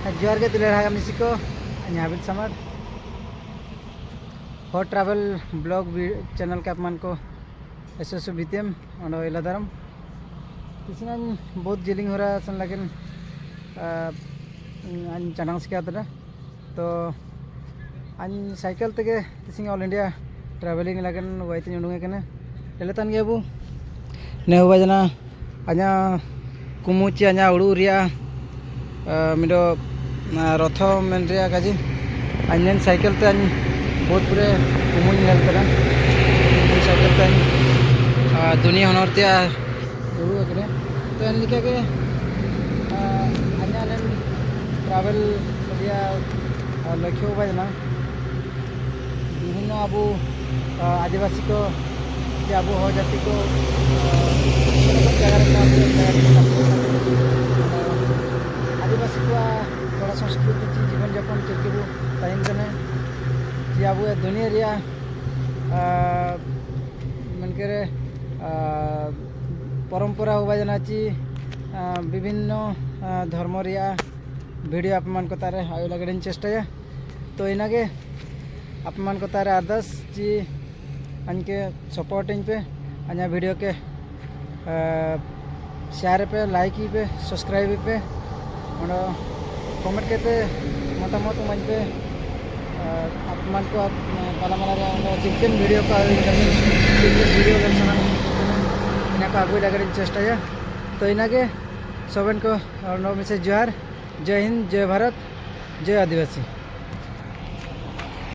जोहार के तिलेर मिसी को हाबिल समार हॉट ट्रैवल ब्लॉग चैनल के अपमान को एस बीतेम इला दारम किसी बहुत जिलिंग हो रहा सन लेकिन चनांग सिका तो साइकिल तक किसी ऑल इंडिया ट्रैवलिंग लगन वाइते उडूंगे लेतान गे अबू ने हुआ जना अजा कुमुची अजा उड़ू रिया मिडो रथ मेन रिया काजी अन साइकिल ते बहुत पूरे कुमुन नेलतना साइकिल ते दुनिया हनर ते उड़ू करे तो एन लिखा के अजा ट्रैवल रिया लक्ष्य हुआ जना विभिन्न अब आदिवासी को अब हो जाति को आदिवासी को थोड़ा संस्कृति जीवन यापन चलके तहन जी अब दुनिया रिया मनके परंपरा हुआ जना ची विभिन्न धर्म रिया वीडियो आपमान को तारे आयो लगन चेष्टा तो इनागे आपमान को तारे आदर्श जी अनके सपोर्ट पे अना वीडियो के शेयर पे लाइक पे सब्सक्राइब पे और कमेंट के मतामत मन पे आपमान को माला माला चिकन वीडियो का वीडियो इना को आगू लगे चेष्टा तो इनागे सबन को नौ में से जोहार जय हिंद जय भारत जय आदिवासी।